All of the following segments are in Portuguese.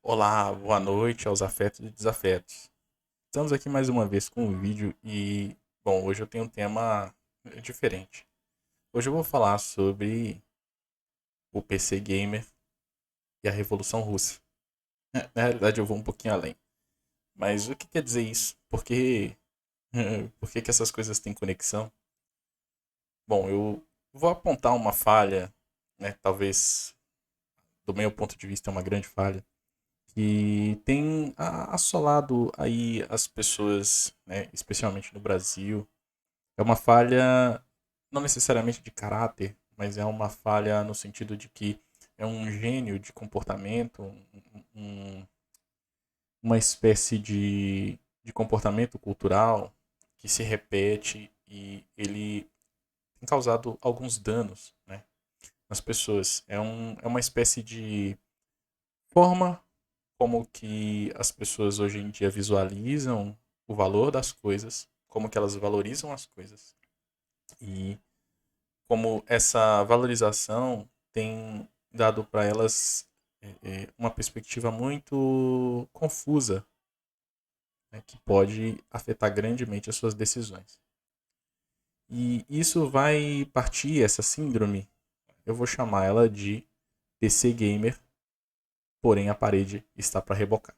Olá, boa noite aos afetos e desafetos. Estamos aqui mais uma vez com um vídeo e, bom, hoje eu tenho um tema diferente. Hoje eu vou falar sobre o PC Gamer e a Revolução Russa. Na realidade, eu vou um pouquinho além. Mas o que quer dizer isso? Por que essas coisas têm conexão? Bom, eu vou apontar uma falha, né, talvez do meu ponto de vista é uma grande falha, que tem assolado aí as pessoas, né, especialmente no Brasil. É uma falha não necessariamente de caráter, mas é uma falha no sentido de que é um gênio de comportamento, um- uma espécie de comportamento cultural que se repete e ele tem causado alguns danos, né, nas pessoas. É uma espécie de forma como que as pessoas hoje em dia visualizam o valor das coisas, como que elas valorizam as coisas e como essa valorização tem dado para elas uma perspectiva muito confusa, né, que pode afetar grandemente as suas decisões. E isso vai partir, essa síndrome, eu vou chamar ela de PC Gamer, porém a parede está para rebocar.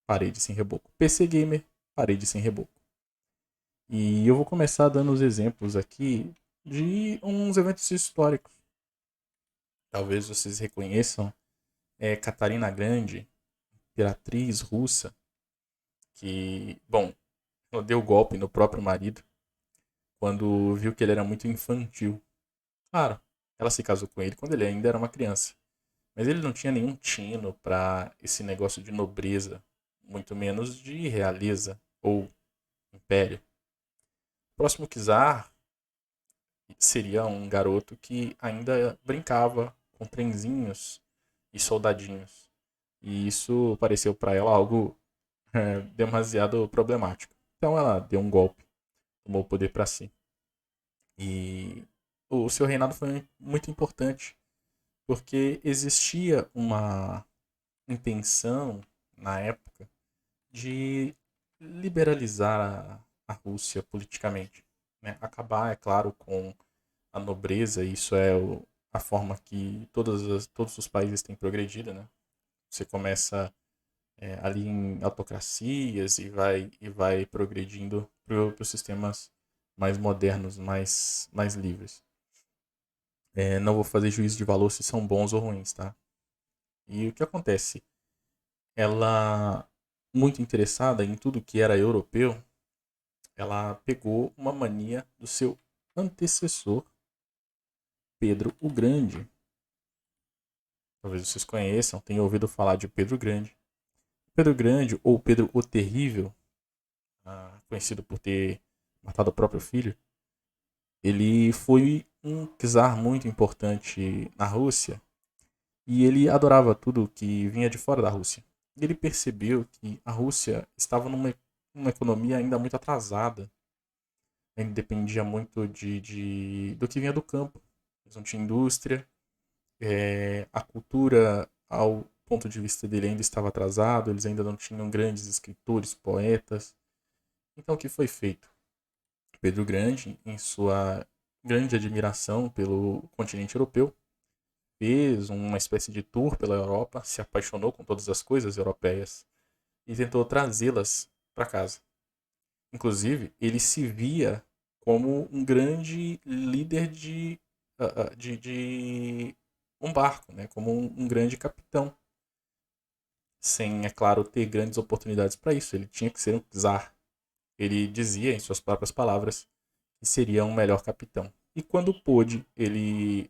Parede sem reboco. PC Gamer, parede sem reboco. E eu vou começar dando os exemplos aqui de uns eventos históricos. Talvez vocês reconheçam Catarina Grande, imperatriz russa, que, bom, ela deu golpe no próprio marido quando viu que ele era muito infantil. Claro, ela se casou com ele quando ele ainda era uma criança, mas ele não tinha nenhum tino para esse negócio de nobreza, muito menos de realeza ou império. O próximo czar seria um garoto que ainda brincava com trenzinhos e soldadinhos. E isso pareceu para ela algo demasiado problemático. Então ela deu um golpe, tomou o poder para si. E o seu reinado foi muito importante, porque existia uma intenção na época de liberalizar a Rússia politicamente, né? Acabar, é claro, com a nobreza, isso é a forma que todos os países têm progredido, né? Você começa ali em autocracias e vai progredindo para os sistemas mais modernos, mais livres. Não vou fazer juízo de valor se são bons ou ruins, tá? E o que acontece? Ela, muito interessada em tudo que era europeu, ela pegou uma mania do seu antecessor, Pedro o Grande. Talvez vocês conheçam, tenham ouvido falar de Pedro Grande. Pedro Grande, ou Pedro o Terrível, conhecido por ter matado o próprio filho, ele foi um czar muito importante na Rússia e ele adorava tudo que vinha de fora da Rússia. Ele percebeu que a Rússia estava numa economia ainda muito atrasada, ainda dependia muito do que vinha do campo. Eles não tinham indústria, a cultura, ao ponto de vista dele, ainda estava atrasado, eles ainda não tinham grandes escritores, poetas. Então o que foi feito? Pedro Grande, em sua grande admiração pelo continente europeu, fez uma espécie de tour pela Europa, se apaixonou com todas as coisas europeias e tentou trazê-las para casa. Inclusive, ele se via como um grande líder de um barco, né? Como um grande capitão, sem, é claro, ter grandes oportunidades para isso. Ele tinha que ser um czar. Ele dizia, em suas próprias palavras, que seria um melhor capitão. E quando pôde, ele,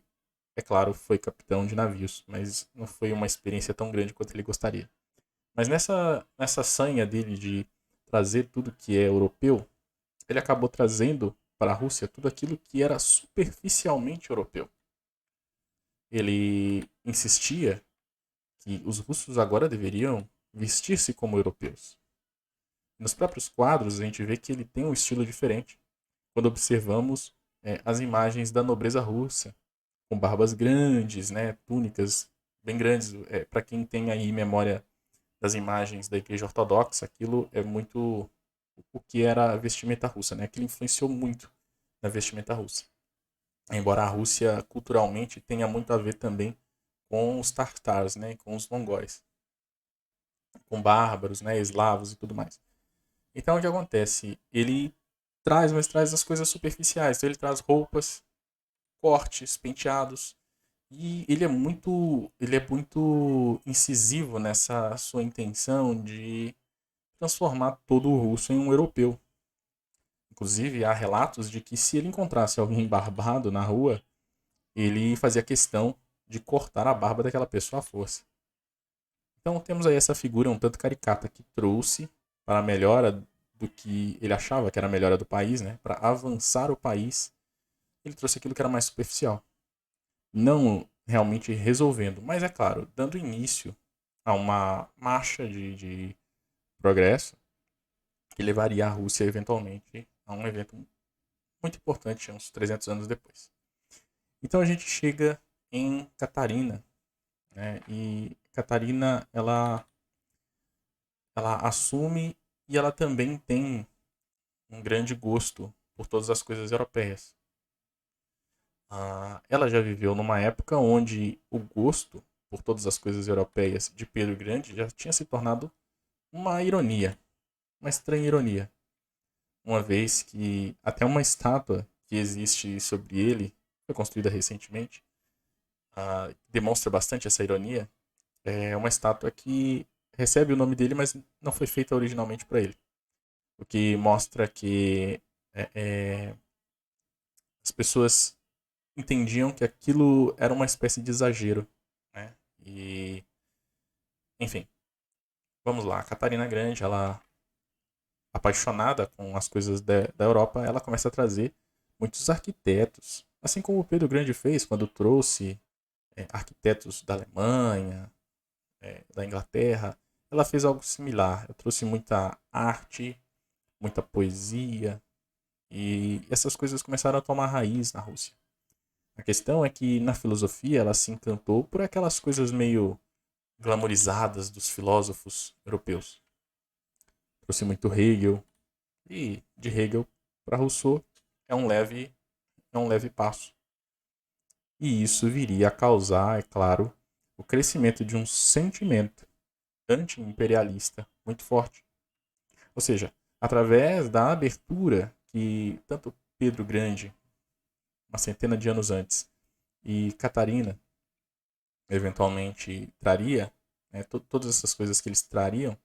é claro, foi capitão de navios, mas não foi uma experiência tão grande quanto ele gostaria. Mas nessa sanha dele de trazer tudo que é europeu, ele acabou trazendo para a Rússia tudo aquilo que era superficialmente europeu. Ele insistia que os russos agora deveriam vestir-se como europeus. Nos próprios quadros, a gente vê que ele tem um estilo diferente quando observamos as imagens da nobreza russa, com barbas grandes, né, túnicas bem grandes. Para quem tem aí memória das imagens da Igreja Ortodoxa, aquilo é muito o que era a vestimenta russa, né? Aquilo influenciou muito na vestimenta russa. Embora a Rússia culturalmente tenha muito a ver também com os tartaros, né? Com os mongóis, com bárbaros, né? Eslavos e tudo mais. Então o que acontece? Ele traz, mas traz as coisas superficiais. Então ele traz roupas, cortes, penteados. E ele é muito incisivo nessa sua intenção de transformar todo o russo em um europeu. Inclusive, há relatos de que se ele encontrasse alguém barbado na rua, ele fazia questão de cortar a barba daquela pessoa à força. Então temos aí essa figura um tanto caricata que trouxe para a melhora do que ele achava que era a melhora do país, né? Para avançar o país, ele trouxe aquilo que era mais superficial. Não realmente resolvendo, mas é claro, dando início a uma marcha de progresso que levaria a Rússia eventualmente a um evento muito importante uns 300 anos depois. Então a gente chega em Catarina, né? E Catarina ela assume e ela também tem um grande gosto por todas as coisas europeias. Ela já viveu numa época onde o gosto por todas as coisas europeias de Pedro Grande já tinha se tornado uma ironia, uma estranha ironia. Uma vez que até uma estátua que existe sobre ele, foi construída recentemente, demonstra bastante essa ironia. É uma estátua que recebe o nome dele, mas não foi feita originalmente para ele. O que mostra que é, é, as pessoas entendiam que aquilo era uma espécie de exagero, né? E, enfim, vamos lá. A Catarina Grande, ela apaixonada com as coisas da Europa, ela começa a trazer muitos arquitetos, assim como o Pedro Grande fez quando trouxe arquitetos da Alemanha, da Inglaterra. Ela fez algo similar. Eu trouxe muita arte, muita poesia, e essas coisas começaram a tomar raiz na Rússia. A questão é que na filosofia ela se encantou por aquelas coisas meio glamorizadas dos filósofos europeus. Trouxe muito Hegel, e de Hegel para Rousseau é um leve passo. E isso viria a causar, é claro, o crescimento de um sentimento anti-imperialista muito forte. Ou seja, através da abertura que tanto Pedro Grande, uma centena de anos antes, e Catarina, eventualmente, traria, né, todas essas coisas que eles trariam,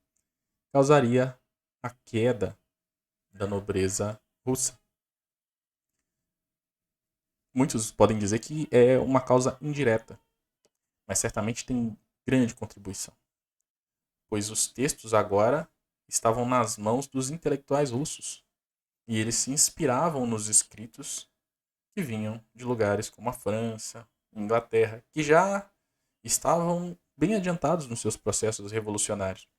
causaria a queda da nobreza russa. Muitos podem dizer que é uma causa indireta, mas certamente tem grande contribuição, pois os textos agora estavam nas mãos dos intelectuais russos e eles se inspiravam nos escritos que vinham de lugares como a França, Inglaterra, que já estavam bem adiantados nos seus processos revolucionários.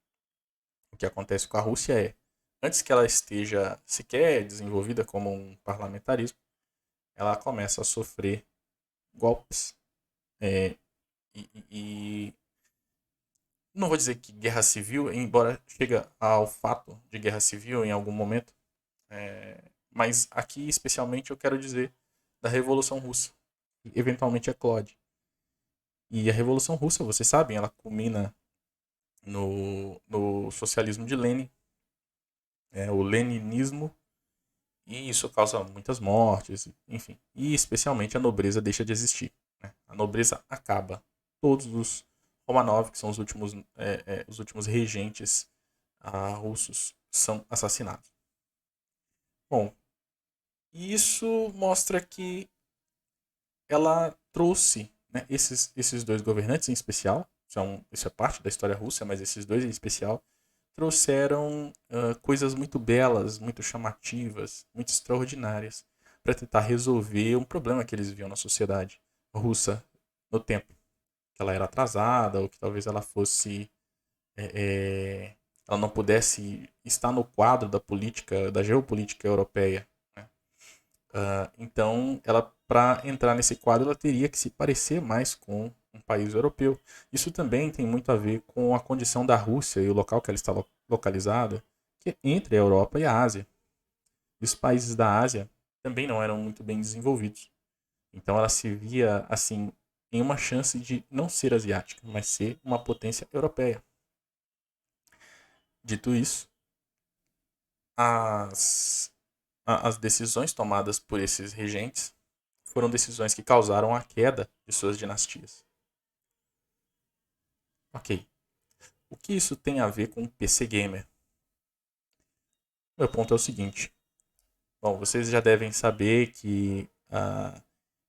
O que acontece com a Rússia é, antes que ela esteja sequer desenvolvida como um parlamentarismo, ela começa a sofrer golpes. É, e não vou dizer que guerra civil, embora chega ao fato de guerra civil em algum momento, mas aqui especialmente eu quero dizer da Revolução Russa, que eventualmente eclode. E a Revolução Russa, vocês sabem, ela culmina no socialismo de Lenin, o leninismo, e isso causa muitas mortes, enfim. E especialmente a nobreza deixa de existir. Né? A nobreza acaba. Todos os Romanov, que são os últimos regentes russos, são assassinados. Bom, isso mostra que ela trouxe, né, esses dois governantes em especial, isso é parte da história russa, mas esses dois em especial, trouxeram coisas muito belas, muito chamativas, muito extraordinárias para tentar resolver um problema que eles viam na sociedade russa no tempo. Que ela era atrasada, ou que talvez ela fosse. Ela não pudesse estar no quadro da política, da geopolítica europeia. Né? Então, ela, para entrar nesse quadro, ela teria que se parecer mais com um país europeu. Isso também tem muito a ver com a condição da Rússia e o local que ela está localizada, que é entre a Europa e a Ásia. E os países da Ásia também não eram muito bem desenvolvidos. Então ela se via assim em uma chance de não ser asiática, mas ser uma potência europeia. Dito isso, as, as decisões tomadas por esses regentes foram decisões que causaram a queda de suas dinastias. Ok. O que isso tem a ver com o PC Gamer? Meu ponto é o seguinte. Bom, vocês já devem saber que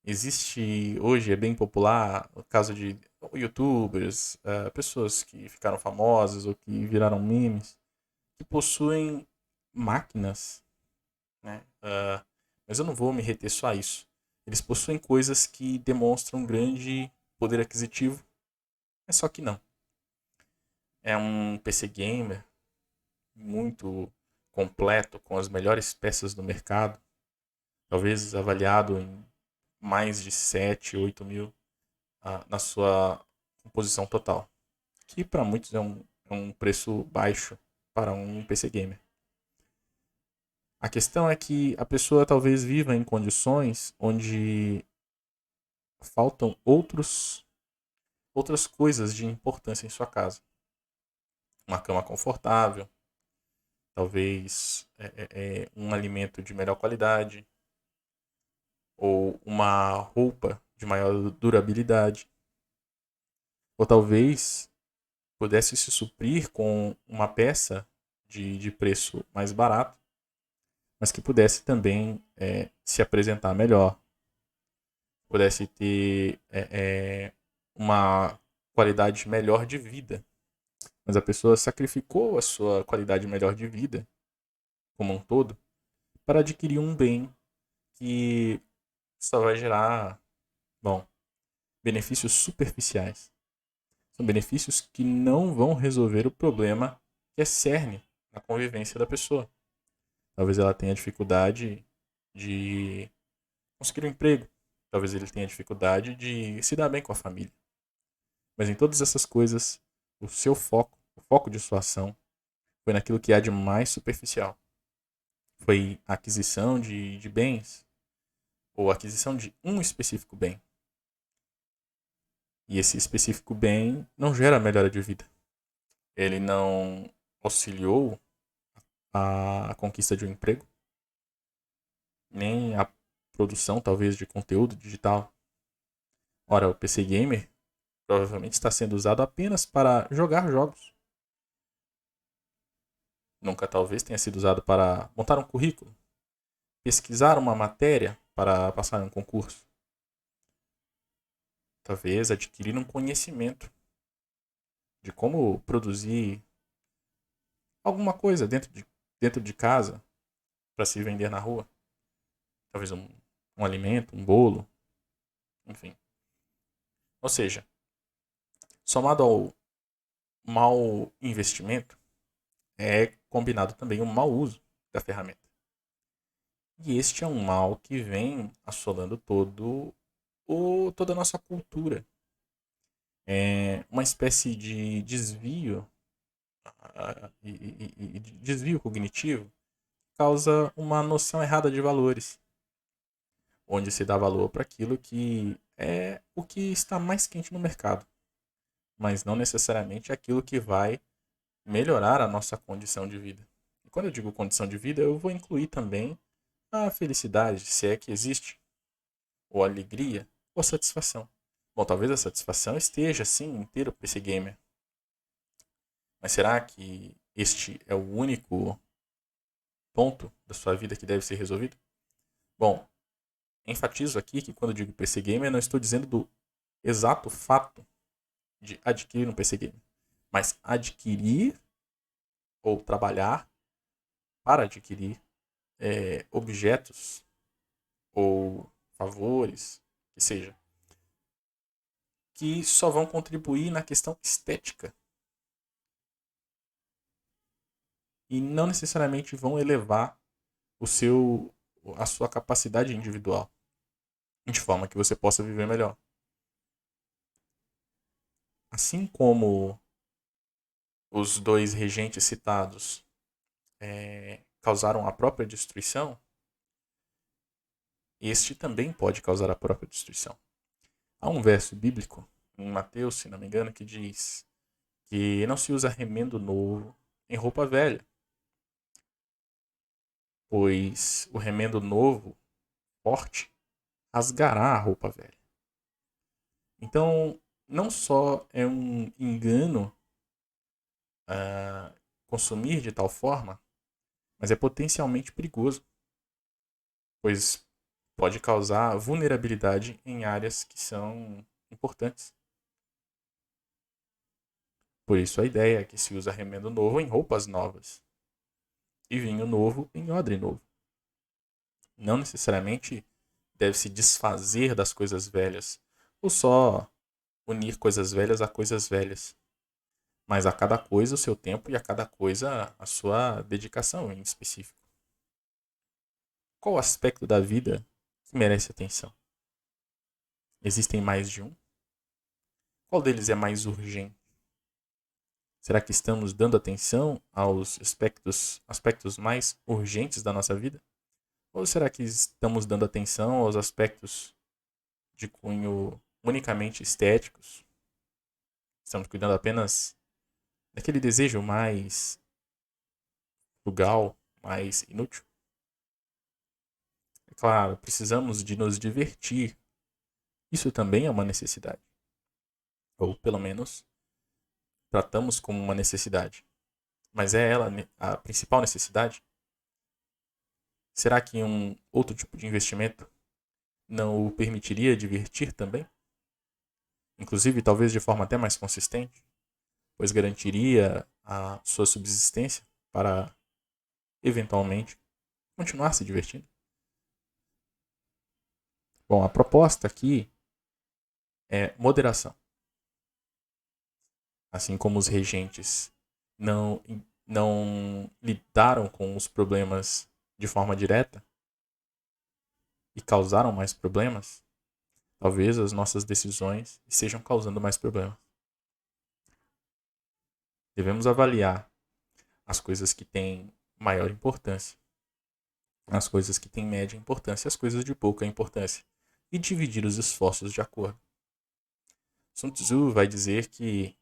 existe hoje, é bem popular, o caso de youtubers, pessoas que ficaram famosas ou que viraram memes, que possuem máquinas, né? Mas eu não vou me reter só a isso. Eles possuem coisas que demonstram grande poder aquisitivo, mas só que não. É um PC gamer muito completo, com as melhores peças do mercado, talvez avaliado em mais de 7, 8 mil na sua composição total, que para muitos é um preço baixo para um PC gamer. A questão é que a pessoa talvez viva em condições onde faltam outras coisas de importância em sua casa. Uma cama confortável, talvez um alimento de melhor qualidade, ou uma roupa de maior durabilidade, ou talvez pudesse se suprir com uma peça de preço mais barato, mas que pudesse também se apresentar melhor, pudesse ter uma qualidade melhor de vida. Mas a pessoa sacrificou a sua qualidade melhor de vida, como um todo, para adquirir um bem que só vai gerar, bom, benefícios superficiais. São benefícios que não vão resolver o problema que é cerne na convivência da pessoa. Talvez ela tenha dificuldade de conseguir um emprego. Talvez ele tenha dificuldade de se dar bem com a família. Mas em todas essas coisas, o foco de sua ação, foi naquilo que há de mais superficial. Foi a aquisição de bens, ou a aquisição de um específico bem. E esse específico bem não gera melhora de vida. Ele não auxiliou a conquista de um emprego, nem a produção, talvez, de conteúdo digital. Ora, o PC Gamer provavelmente está sendo usado apenas para jogar jogos. Nunca, talvez, tenha sido usado para montar um currículo, pesquisar uma matéria para passar em um concurso. Talvez adquirir um conhecimento de como produzir alguma coisa dentro de casa para se vender na rua. Talvez um alimento, um bolo, enfim. Ou seja, somado ao mau investimento, é combinado também o mau uso da ferramenta. E este é um mal que vem assolando toda a nossa cultura. É uma espécie de desvio e desvio cognitivo causa uma noção errada de valores, onde se dá valor para aquilo que é o que está mais quente no mercado, mas não necessariamente aquilo que vai melhorar a nossa condição de vida. E quando eu digo condição de vida, eu vou incluir também a felicidade, se é que existe, ou a alegria, ou a satisfação. Bom, talvez a satisfação esteja, sim, inteiro para esse gamer. Mas será que este é o único ponto da sua vida que deve ser resolvido? Bom, enfatizo aqui que quando eu digo PC Gamer, eu não estou dizendo do exato fato de adquirir um PC Gamer, mas adquirir ou trabalhar para adquirir objetos ou favores, que seja, que só vão contribuir na questão estética e não necessariamente vão elevar a sua capacidade individual, de forma que você possa viver melhor. assim como os dois regentes citados causaram a própria destruição, este também pode causar a própria destruição. Há um verso bíblico, em Mateus, se não me engano, que diz que não se usa remendo novo em roupa velha, pois o remendo novo, forte, rasgará a roupa velha. Então, não só é um engano consumir de tal forma, mas é potencialmente perigoso, pois pode causar vulnerabilidade em áreas que são importantes. Por isso a ideia é que se usa remendo novo em roupas novas e vinho novo em odre novo. Não necessariamente deve-se desfazer das coisas velhas, ou só unir coisas velhas a coisas velhas. Mas a cada coisa o seu tempo e a cada coisa a sua dedicação em específico. Qual aspecto da vida que merece atenção? Existem mais de um? Qual deles é mais urgente? Será que estamos dando atenção aos aspectos mais urgentes da nossa vida? Ou será que estamos dando atenção aos aspectos de cunho unicamente estéticos? Estamos cuidando apenas daquele desejo mais frugal, mais inútil? É claro, precisamos de nos divertir. Isso também é uma necessidade. Ou pelo menos tratamos como uma necessidade. Mas é ela a principal necessidade? Será que um outro tipo de investimento não o permitiria divertir também? Inclusive, talvez de forma até mais consistente, pois garantiria a sua subsistência para, eventualmente, continuar se divertindo. Bom, a proposta aqui é moderação. Assim como os regentes não, não lidaram com os problemas de forma direta e causaram mais problemas, talvez as nossas decisões estejam causando mais problemas. Devemos avaliar as coisas que têm maior importância, as coisas que têm média importância e as coisas de pouca importância, e dividir os esforços de acordo. Sun Tzu vai dizer que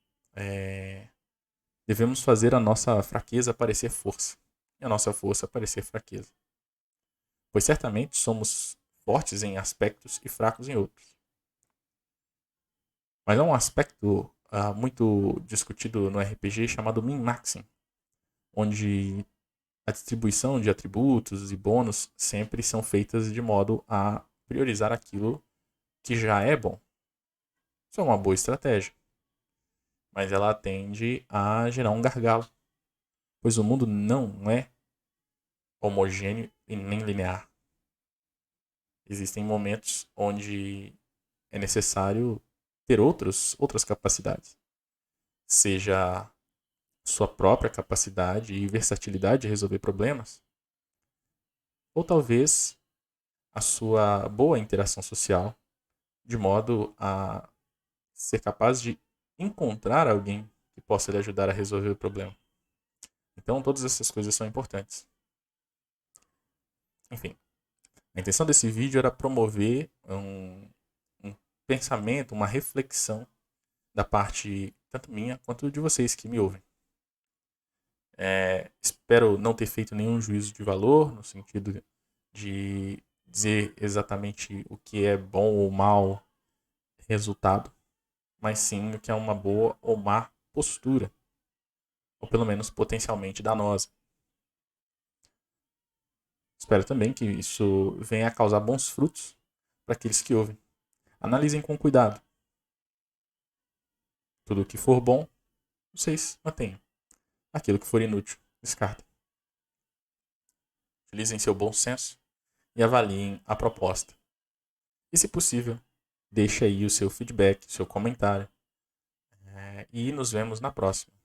devemos fazer a nossa fraqueza parecer força e a nossa força parecer fraqueza, pois certamente somos fortes em aspectos e fracos em outros. Mas há um aspecto muito discutido no RPG chamado min-maxing, onde a distribuição de atributos e bônus sempre são feitas de modo a priorizar aquilo que já é bom. Isso é uma boa estratégia, mas ela tende a gerar um gargalo, pois o mundo não é homogêneo e nem linear. Existem momentos onde é necessário ter outras capacidades, seja sua própria capacidade e versatilidade de resolver problemas, ou talvez a sua boa interação social, de modo a ser capaz de encontrar alguém que possa lhe ajudar a resolver o problema. Então, todas essas coisas são importantes. Enfim, a intenção desse vídeo era promover um pensamento, uma reflexão da parte tanto minha quanto de vocês que me ouvem. Espero não ter feito nenhum juízo de valor, no sentido de dizer exatamente o que é bom ou mau resultado, mas sim o que é uma boa ou má postura, ou pelo menos potencialmente danosa. Espero também que isso venha a causar bons frutos para aqueles que ouvem. Analisem com cuidado. Tudo o que for bom, vocês mantenham. Aquilo que for inútil, descartem. Utilizem seu bom senso e avaliem a proposta. E, se possível, deixe aí o seu feedback, o seu comentário. E nos vemos na próxima.